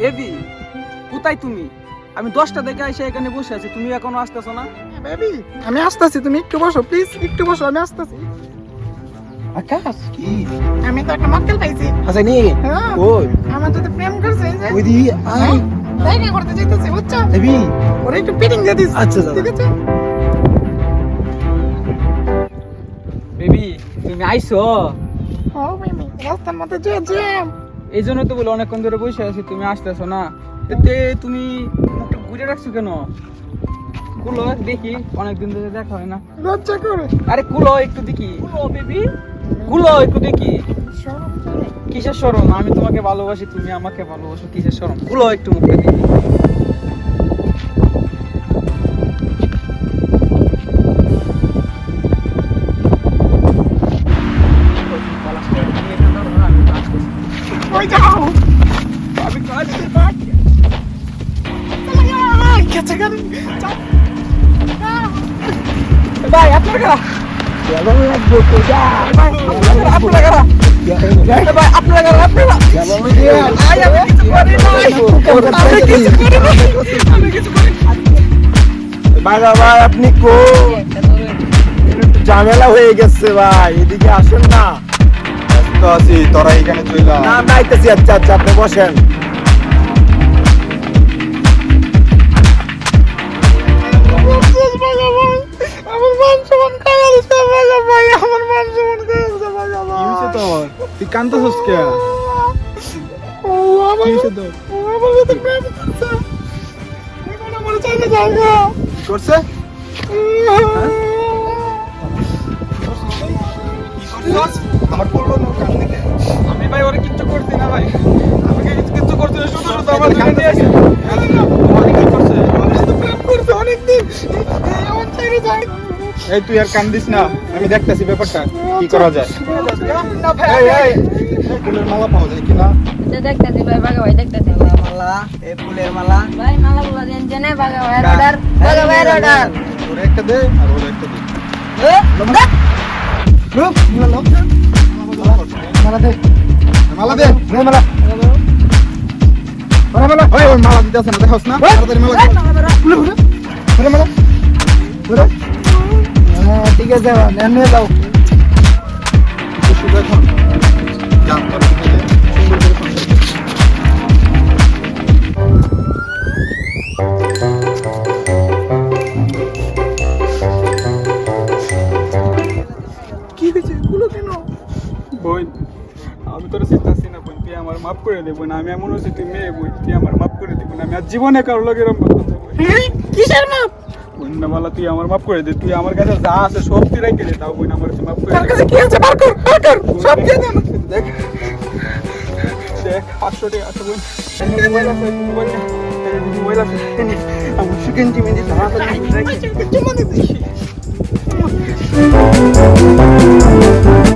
Baby কোথায় তুমি? আমি 10টা দেখে এসে এখানে বসে আছি, তুমি এখনো আসতেছো না? বেবি আমি আসতেছি, তুমি একটু বসো প্লিজ, একটু বসো, আমি আসতেছি। আকাশ কি আমি তো একটা মক্কেল পাইছি। হাসানি হ্যাঁ, কই আমার সাথে প্রেম করছে এই যে। ওই দি আই দেখা করতে চাইতেছে, বুঝছো? দেবি ওরা একটু পিটিং দিয়ে দিস। আচ্ছা, দাদা। ঠিক আছে। বেবি তুমি আইছো? ও বেবি রাস্তার মধ্যে জ্যাম। এই জন্য তো বলে অনেকক্ষণ ধরে বসে আছি, তুমি আসতেছো না। এতে তুমি মুখটা ঘুরে রাখছো কেন? কুলো দেখি, অনেকদিন ধরে দেখা হয় না। লজ্জা করে। আরে কুলো একটু দেখি, কুলো বেবি, কুলো একটু দেখি। শরম করে। কিসের শরম? আমি তোমাকে ভালোবাসি, তুমি আমাকে ভালোবাসো, কিসের শরম? কুলো একটু মুখটা দেখি। ওই যাও। আমি কাজ গেছে গাড়ি। যাও। ভাই আপনার কারা? কেমন লাগবে তো যা ভাই আপনার কারা? ভাই আপনার কারা? আপনারা কেমন লাগবে আই আমি কিছু করি নাই, আমি কিছু করি নাই, আমি কিছু করি নাই। বাবা ভাই আপনি কো একটু ঝামেলা হয়ে গেছে ভাই, এদিকে আসেন না। ব্যস্ত আছি, তোরা এখানে চইলা না না আইতেছি। আচ্ছা আচ্ছা আপনি বসেন। আমার মান সম্মান খাইয়া দিছে ভাগা ভাই, আমার মান সম্মান খাইয়া দিছে ভাগা ভাই। কি হইছে তোর? তুই কান্দছস কে? ও আমার কি হইছে তোর? ও আমার সাথে প্রেম করছে। এখন আমার চাইতে জায়গা। কি করছে? আমার বলবো না কান্দে কে? আমি ভাই ওরে কিচ্ছু করছি না ভাই, আমাকে কিচ্ছু করছি না, শুধু শুধু আমার দিকে নিয়ে আসে। অনেক কি করছে? আমার সাথে প্রেম করছে অনেকদিন। আমার চাইতে জায়গা। এই তুই আর কান্দিস না, আমি দেখতেছি ব্যাপারটা কি করা যায়। না ভাই, এই এই এই ফুলের মালা পাওয়া যায় কিনা? দেখতেছি ভাই, বাঘা ভাই দেখতেছি মালা, এই ফুলের মালা। ভাই, মালাগুলো দেন জেনে বাঘা ভাই অর্ডার, বাঘা ভাই অর্ডার। ওরে একটা দে আর ওরে একটা দে। লোক লোক মালা দে মালা দে। মালা মালা মালা ওই ওই মালা দিতেছ না, দেখছস না? তাড়াতাড়ি মালা দে। মালা মালা ধরো। হ্যাঁ ঠিক আছে, নিয়ে যাও। একটু শুধু এখন যা তোর দিকে দে। সুন্দর করে ফোন দে। কি হয়েছে গুলো কেন? বোন আমি তোর চিন্তাছি না বোন, তুই আমার মাফ করে দে বোন। আমি এমন হচ্ছে তুই মেয়ে বোন, তুই আমার মাফ করে দে বোন। আমি আর জীবনে কারোর লোক এরকম করতাম না বোন। হ্যাঁ কিসের মাপ? বোন না মালা, তুই আমার মাফ করে দে। তুই আমার কাছে যা আছে সব তুই রেখে দে, তাও বোন আমার তুই মাফ করে তার দে। কাছে কি আছে? বার কর বার কর, সব দিয়ে দে আমাকে। দেখ দেখ 500 টাকা আছে বোন। মোবাইল আছে, মোবাইল নে। মোবাইল আছে, আমার সেকেন্ড টিমে দিতে চুমা দিতে।